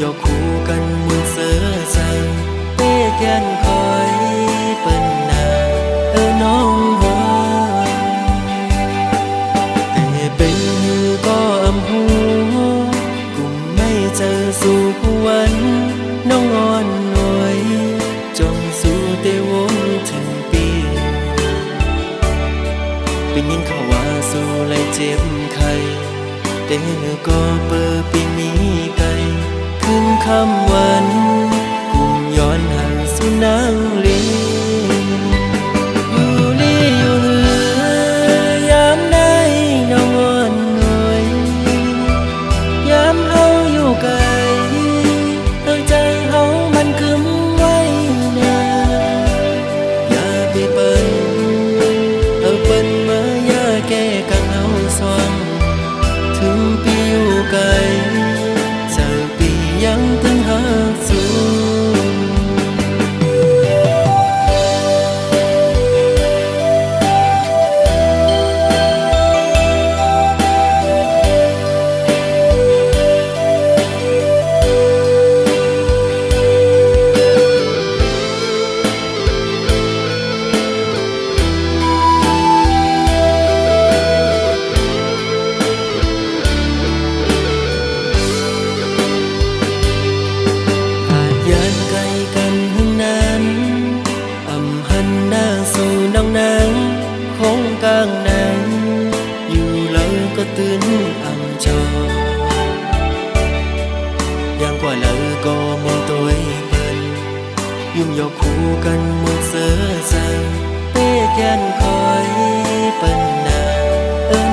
ยอคู่กันมุนเสือใจเต้แกนคอยเปิ้นนาน้องหัวแต่เป็นก็อำหูกุมไม่เจอสู่วันน้องอ่อนหน่วยจงสู่เตวงถึงปีเป็นยินเขาว่าสู่เลยเจ็บไข้แต่ก็เปิดปีมีไกลขึ้นคำวันกุมย้อนห่างสู่นางลีอยู่ลีอยู่เหือยามได้น้องอ่อนหน่วยยามเฮาอยู่ไกลใจเฮามันคึมไว้นาอย่าไปเปิ้นเปิ้นมาอย่าแก้กังเฮาสว่างถึงปีอยู่ไกลเจอปียังตึงหาสู่ตื่นอ่ำจอยังกว่าเลยก็มองตัวเปิ้นยุ่มยอคู่กันมุนเสือใจเต้แกนคอยเปิ้นนา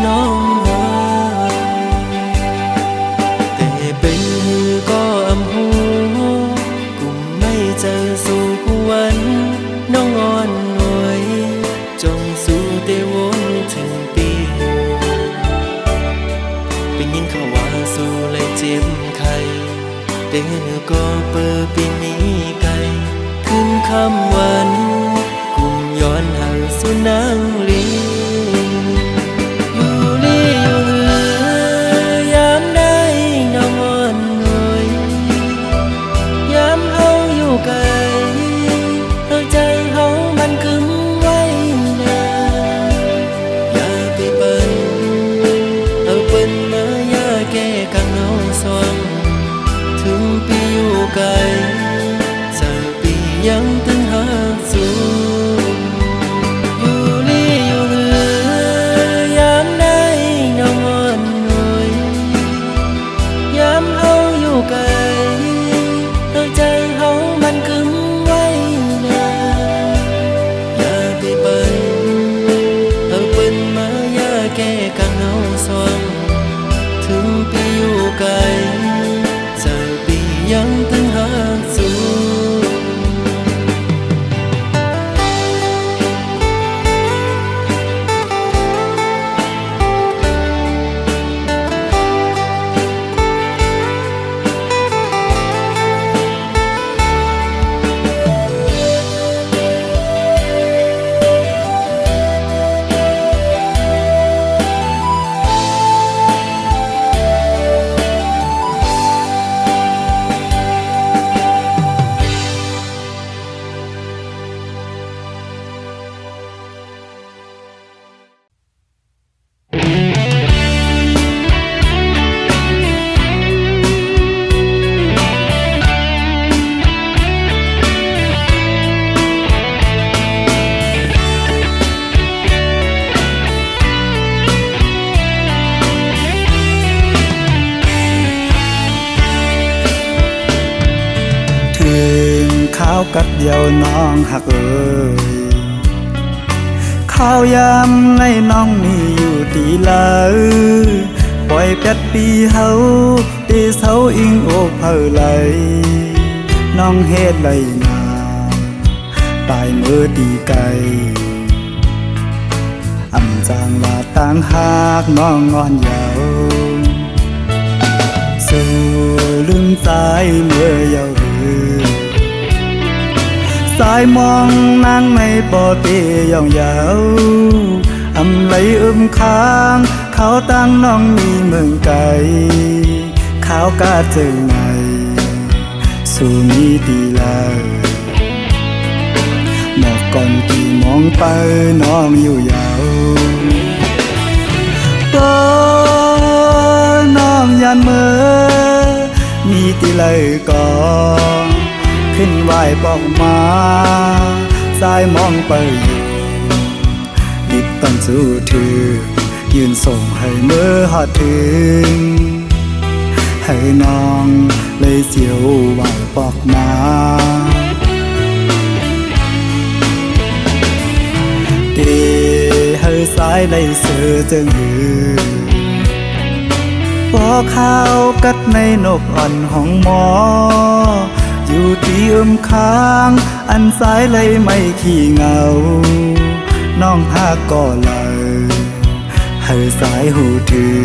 น้องหัวแต่เป็นก็อำหูกุมไม่เจอสู่วันน้องอ่อนหน่วยจงสู่เตวงถึงปีเป็นยินเขาว่าสู่เลยเจ็บไข้แต่ก็เปิดปีมีไกลขึ้นคำวันกุมย้อนห่างสู่นางลีอยู่ลีอยู่เหือยามได้น้องอ่อนหน่วยยามเฮาอยู่ไกลใจเฮามันคึมไว้นาอย่าไปเปิ้นเปิ้นมาอย่าแก้กังเฮาสว่างถึงปีอยู่ไกลเจอปียังตึงหาสู่อยู่ลีอยู่เหือยามได้น้องอ่อนหน่วยยามเฮาอยู่ไกลใจเฮามันคึมไว้นาอย่าไปเปิ้นเปิ้นมาอย่าแก้กังเฮาสว่างถึงปีอยู่ไกลเจอปียังตึงหาสู่ข้าวกัดเดียวน้องหักเอ่ยข้าวยามในน้องมีอยู่ดีเลยปล่อยแปดปีเฮาตีเสาอิงโอกเผอไหลน้องเฮ็ดไหลนาตายมือตีไก่อำจางว่าต่างหากน้องงอนยาวสู่ลืมใจเมื่อยาวสายมองนางในปอเตียองยาวอำไหลค้างเขาตั้งน้องมีเมืองไกลขาวกาเจอไง สู่มีตีลาหมอกก่อนกี่มองไปน้องอยู่ยาวน้องยันเมื่อมีตีเลยก่อนขึ้นไหวปอกมาสายมองไปอยู่ดิบตันสู้ถือยืนส่งให้เมื่อหอดถึงให้น้องเลยเสียวไหวปอกมาเดให้สายเลยเสือจึงหือพอข้าวกัดในนกอ่อนห้องหมออยู่ที่ค้างอันสายเลยไม่ขี้เหงาน้องหากก็เลยให้สายหูถือ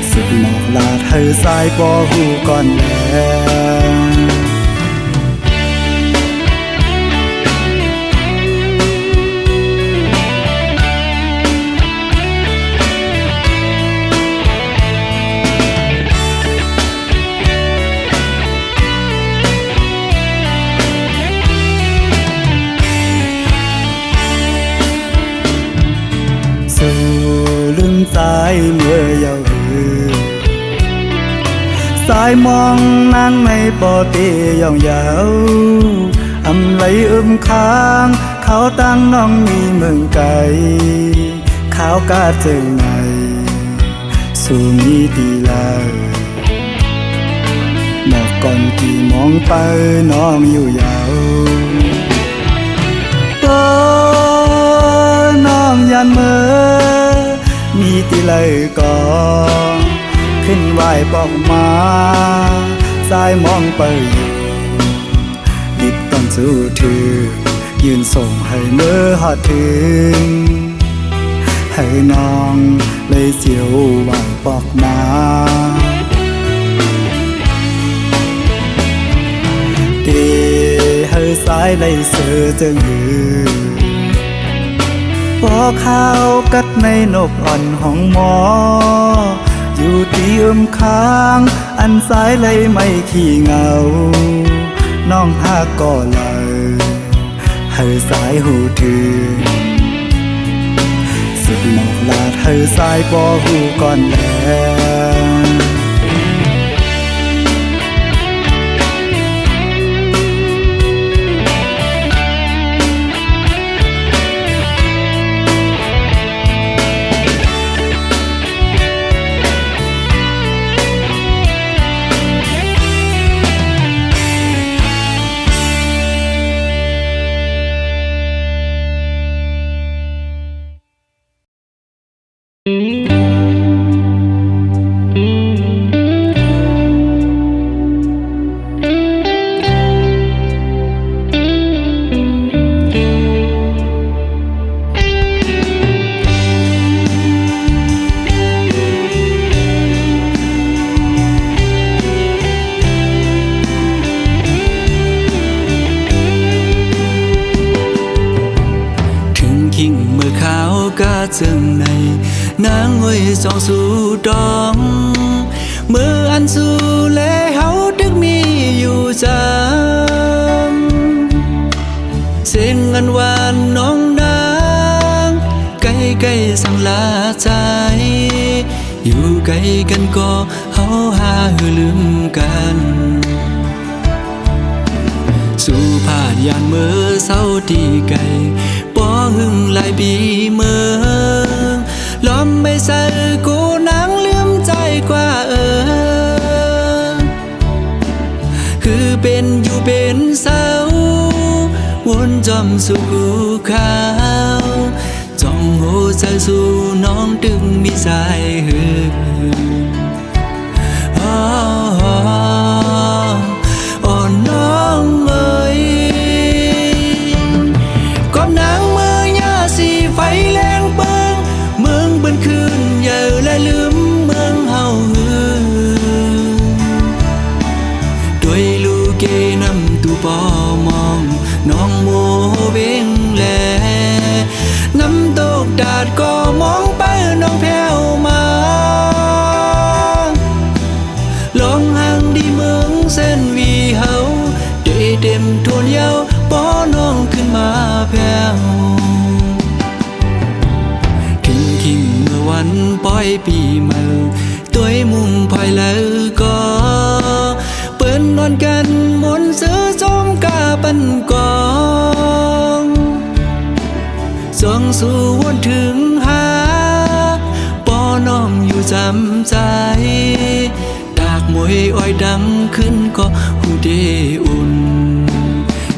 สุดหมอกลาดให้สายปอหูก่อนแล้วลืมสายเมื่อเยาว์สายมองนางในปอเตย่องยาวอำไหลค้างเขาตั้งน้องมีเมืองไกลขาวกาเจิงในสู่มีตีลาหมอกก่อนกี่มองไปน้องอยู่ยาวน้องยันเมื่อมีตีเลยก่อนขึ้นไหวปอกมาสายมองไปอยู่ดิบต้องสู้ถือยืนส่งให้เมื่อหอดถึงให้น้องเลยเสียวไหวปอกมาเดให้สายเลยเสือจึงหือพอข้าวกัดในนกอ่อนห้องหมออยู่ที่ค้างอันสายเลยไม่ขี้เหงาน้องหากก็เลยให้สายหูถือสุดหมอกลาดให้สายปอหูก่อนแล้วจึงในนางห้อยสองสู่ดองเมื่ออันสู่และเฮาดึกมีอยู่จำเสียงอันหวานน้องนางใกล้ๆสั่งลาใจอยู่ใกล้กันก็เฮาหาลืมกันสู่ผาดยานเมื่อเศร้าที่ไกลป้อหึงหลายปีเมื่อล้อมไม่ใส่กูนางลืมใจกว่าคือเป็นอยู่เป็นเศร้าวนจอมสู่กูขาวจ้องหัวใจสู่น้องดึงมีสายหือน้องเอ้ยก้มนางเมื่อยาสีไฟแรงเปิงเมืองบนคืนอย่าและลืมเมืองเฮาหือด้วยลูกเกนำตูปอมองน้องโมเวงแลน้ำตกดาดก็มองไปน้องแผ่วมาลองห่างดีเมืองเศ ปีเมื่อตัวมุงภายแล้วก็เปิ้นนอนกันมนซื้อจมกาปันกองส่องสู่วนถึงหาปอน้องอยู่จำใจดากมวยอ้อยดังขึ้นก็หูเดอุ่น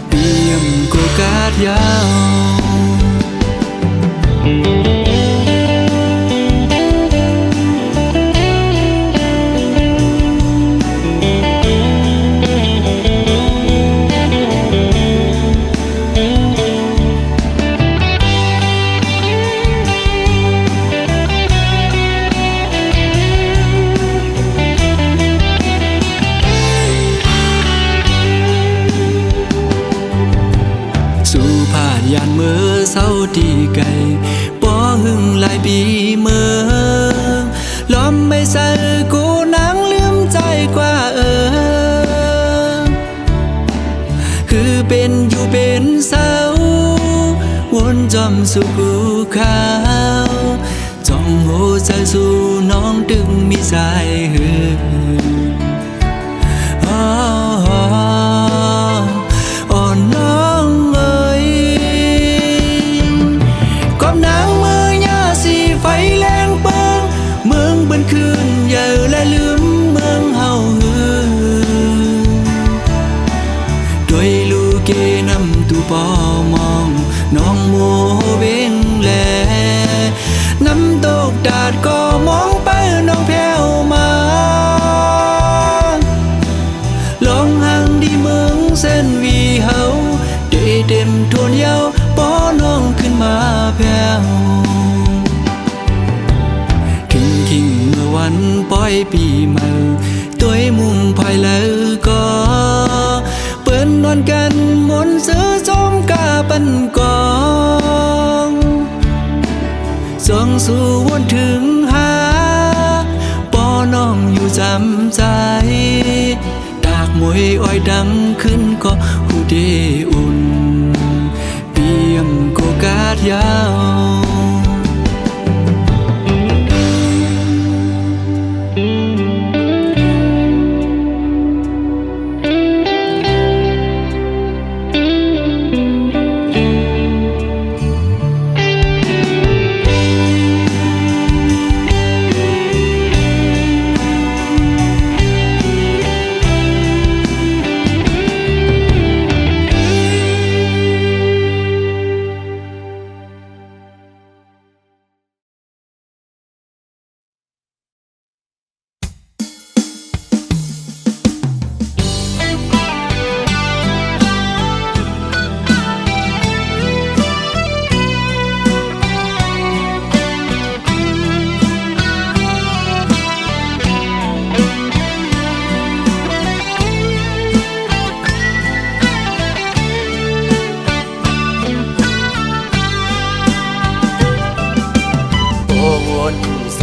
เตรียมโกกาดยาวยานเมื่อเศร้าตีไก่ป้อหึงหลายปีเมื่อล้อมไม่ใส่กูนางลืมใจกว่าคือเป็นอยู่เป็นเศร้าวนจอมสู่กูขาวจ้องโหใจสู่น้องดึงมีสายหืออ่อนน้องไฟแรงเปิงเมืองบันคืนเยอะและลืมเมืองเฮาหือด้วยลูกเกนำตูปอมองน้องโมเบงแลน้ำตกดาดก็มองไปน้องแผ่วมาลองห่างดีเมืองเส้นวีเฮาได้เต็มทวนเยาปอน้องขึ้นมาแผ่วเมื่อวันปล่อยปีเมื่อตัวมุงภายแล้วก็เปิ้นนอนกันมนซื้อจมกาปันกองส่องสู่วนถึงหาปอน้องอยู่จำใจดากมวยอ้อยดังขึ้นก็หูเดอุ่นเปียมโกกาดยาว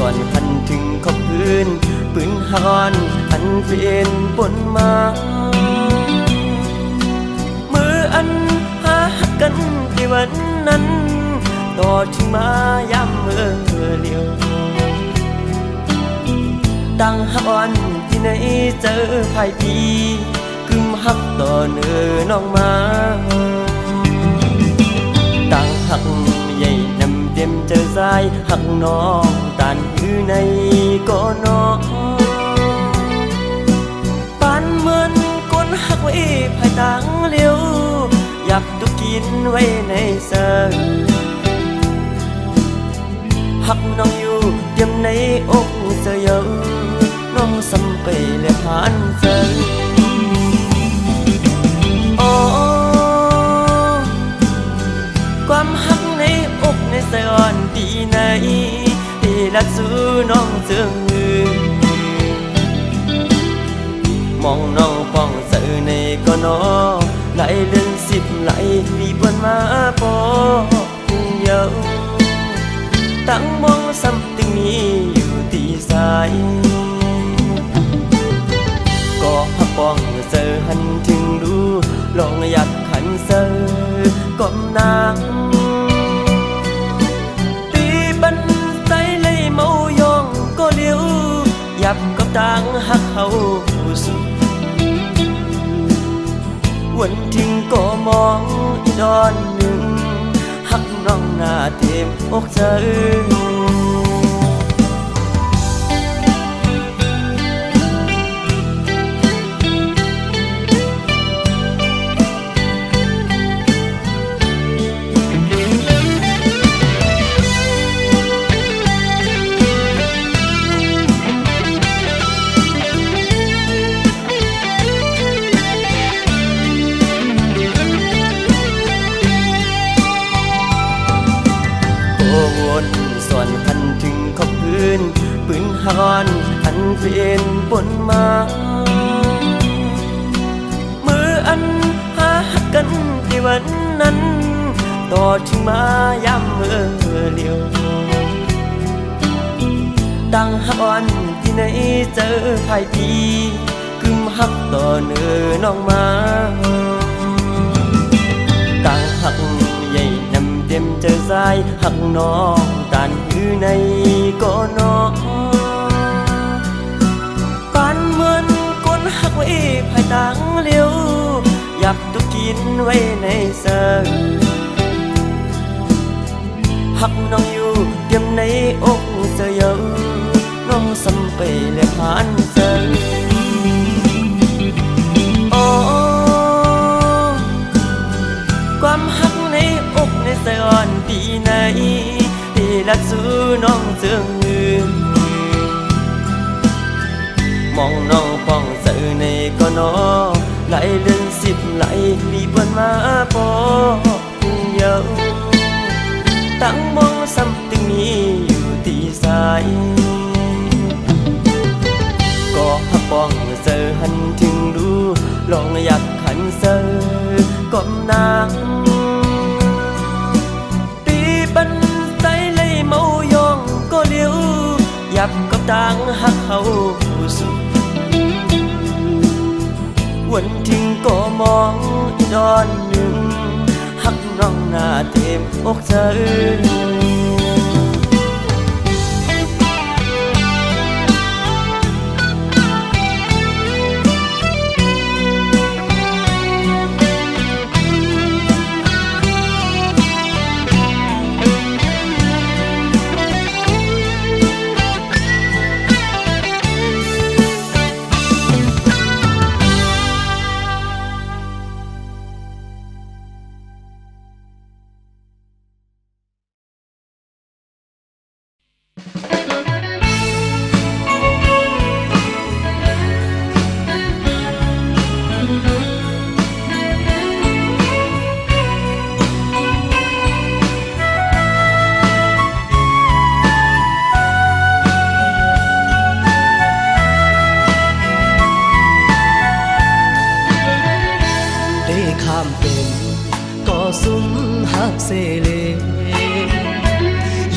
ส่วนพันถึงขอบพื้นปืนฮอนอันเป็นปนมามืออันหากันที่วันนั้นต่อถึงมาย้ำเมื่อเลี้ยวดังฮักอ่อนที่ไหนเจอภายปีกึมฮักต่อเนื้อน้องมาดังฮักใหญ่นำเต็มเจอสายหักน้องตานอยู่ในก็น้องปานเหมือนก้นหักไว้ภายต่างเลี้ยวอยากตุกินไว้ในเสือหักน้องอยู่เตรียมในอกเสือเยอะน้องสำไปเลยผ่านเสือความหักในอกในสอนปีไหนที่รักสู้น้องเจืองมือมองน้องป้องเสือในก็นอไหลเดือน10ไหลปีบนมาปอเยอะตั้งมองซ้ำตึงมีอยู่ตีสายก็หักป้องเสือหันถึงดูลองอยากขันเสือก้มนางตีบันใจเลยเมายอง เขาสุดวันทิ้งก็มองอีดอนหนึ่งหักน้องหน้าเต็มอกเธอวนส่วนคันถึงขอบพื้นปืนฮอนอันเป็นปนมามืออันหากันที่วันนั้นต่อถึงมาย้ำเมื่อเลี้ยวตั้งหักอ่อนที่ไหนเจอภายปีกึมหักต่อเนื้อน้องมาตั้งหักใหญ่นำเต็มเจอสายหักน้องตันอยู่ในก็น้องปานเหมือนก้นหักไว้ภายต่างเลี้ยวอยากตุกกินไว้ในเสือหักน้องอยู่เตรียมในอกเสือเยอะน้องสัมไปและผ่านเสือความหักในอกในสยอนปีไหนที่รักสู้น้องเจืองมือมองน้องป้องเสือในก็น้อไหลเดือน10ไหลปีบนมาปอเยาตั้งมองซ้ำตึงนี้อยู่ตีสายก็หักป้องเสือหันถึงดูลองอยากขันเสือก้มนางตีบันใจเลยเมายองก็เลี้ยวยับกับต่างหักเขาสุดวันทิ้งก็มองอีดอนหนึ่งหักน้องหน้าเต็มอกเธอข้ามเป็นก็สุมหักเสเล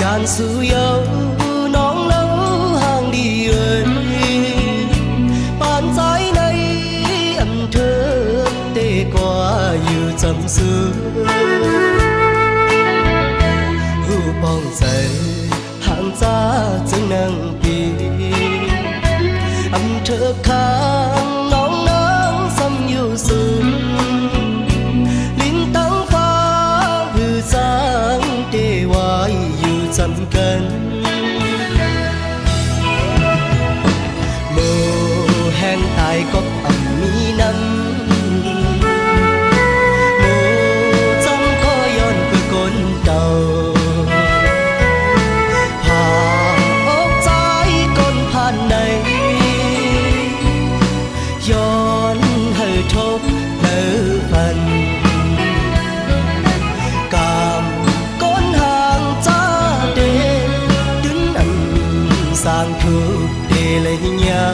ยานสู่เยาน้องเล่าห่างดีเอ่ยปานใจในอำเธอเตกว่าอยู่จำซื้อหูป้องใจห่างจ้าจึงนั่งปีอำเธอข้างน้องน้องซ้ำอยู่สูงจำกันโมแห้งตายก็อ่ำมีน้ำโมจำก็ย้อนคือคนเก่าหาอกใจคนผ่านในย้อนให้ทบเลิฟันสร้างทุกเดเลยยา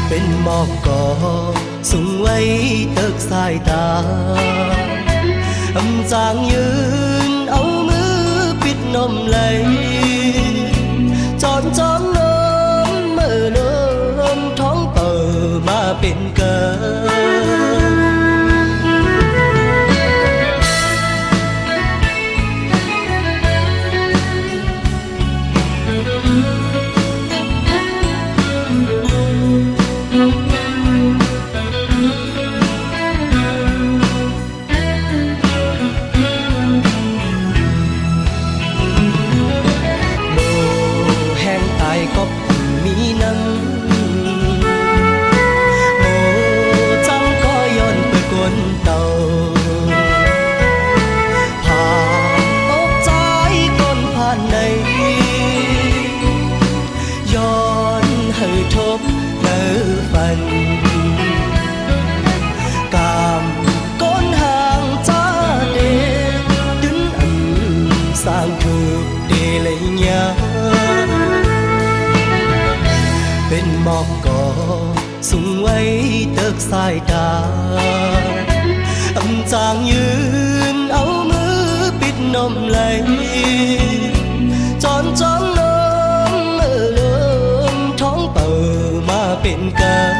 เป็นหมอกก่อสูงไว้ตึกสายตาจางยืนเอามือปิดนมไหลจอนจอมนมเมื่อลมท้องเปิดมาเป็นเกิน bốp nở phần cảm con hàng cha để đứng ẩn sang thuộc để lấy nhớ bên mọc cỏ sung ấy tớt sai ta âm chàngยืน áo mưa bít nôm lấy tròn tròn nôm ở lươngท้องเปิดมาเป็นกัน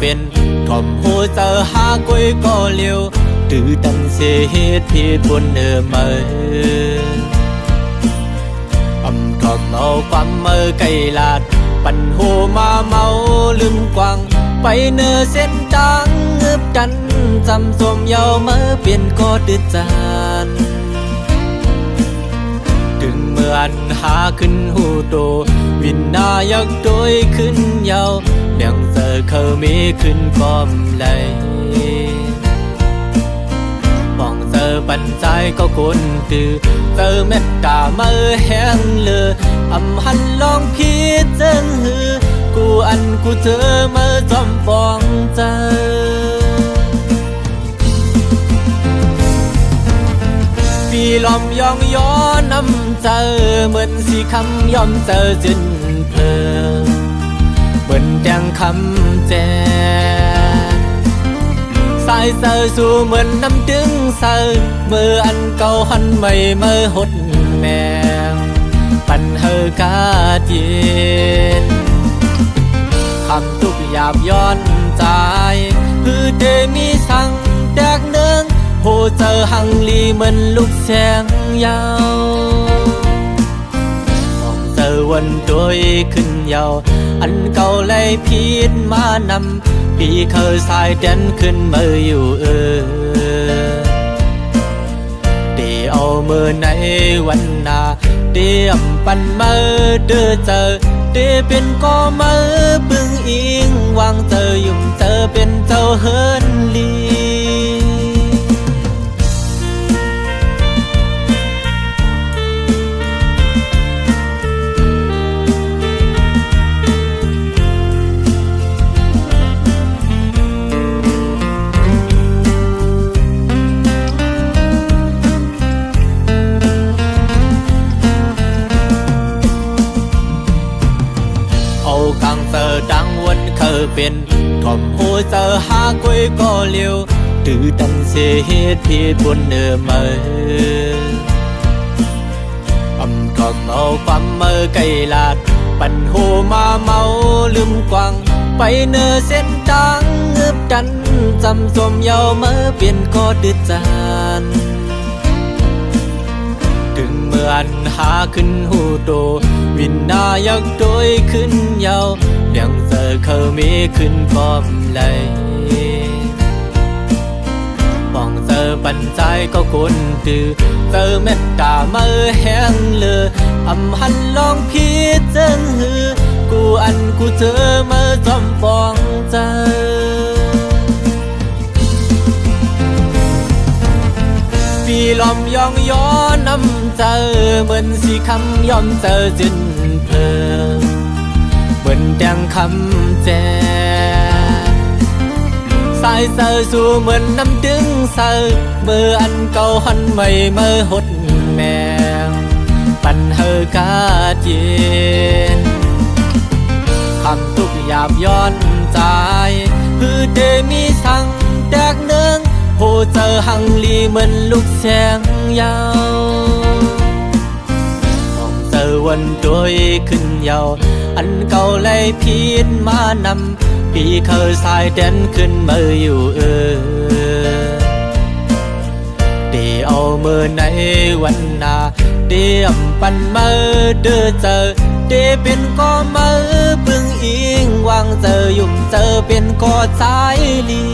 เป็นถ่อมหัวเจอหากุยก็เลี้ยวตื่นตันเสียเหตุผิดบนเนื้อมือถ่อมเอาความมือไกลลาดปั่นหัวมาเมาลืมกวางไปเนื้อเส้นจางเงือบจันจำสมเยาเมื่อเปลี่ยนก็ดื้อจานถึงเมื่ออันหาขึ้นหูโตวินนายักโดยขึ้นเยาเลี้ยงเจอเขามีขึ้นก้อมไหลมองเจอปันใจก็คนตื่นเจอเม็ดตาเมื่อแห้งเลือหันลองคิดเจิงหือกูอันกูเจอเมื่อจอมฟองเจอปีลอมยองย้อนน้ำเจอเหมือนสีคำยอมเจอจนเพลินเหมือนแดงคำแจสายเสือสู่เหมือนน้ำดึงเสือเมื่ออันเก่าหันใหม่เมื่อหดแมงปันเฮอกาเย็นคำทุกหยาบย้อนใจคือเดมีสั่งแดกเนืองโหเจอหังลีเหมือนลูกแสงยาวมองเจอวันโดยขึ้นยาวอันเก่าเลยพีดมานำปีเคยสายเด่นขึ้นมืออยู่ตีเอามือในวันนาเดียมปันมือเดือเจอเดียเป็นก็มือบึงอิงวางเจอยุ่มเจอเป็นเจ้าเฮินลีกังเจอดังวนเคยเป็นถ่อมหัวเจอหากุยก็เลี้ยวตื่นตันเสียเหตุผิดบนเนื้อมือถ่อมเอาความมือไกลลาดปั่นหัวมาเมาลืมกวางไปเนื้อเส้นจางเงือบจันจำสมเยาเมื่อเปลี่ยนก็ดื้อจานถึงเมื่ออันหาขึ้นหูโตวินนายักโดยขึ้นเยาเลี้ยงเจอเขามีขึ้นก้อมไหลมองเจอปันใจก็คนตื่นเจอเม็ดตาเมื่อแห้งเลือหันลองพิดเจิงหือกูอันกูเจอเมื่อจอมฟองเจอปีลอมยองย้อนน้ำเจอเหมือนสีคำยอมเจอจนเพลินเหมือนแดงคำแจสายเสือสู่เหมือนน้ำดึงเสือเมื่ออันเก่าหันใหม่เมื่อหดแมง ปันเฮอกาเจียนคำทุกหยาบย้อนใจคือเดมีสังแดกเนืองโหเจอหังลีเหมือนลูกแสงยาวต้องเจอวันโดยขึ้นยาวอันเก่าเลยพีดมานำปีเคยสายแดนขึ้นมาอยู่เดี๋ยวเอามือในวันนาเดี๋ยวปันมือเดือเจอเดี๋ยวเป็นก็มือพึ่งอิงวางเจอยุ่มเจอเป็นก็สายลี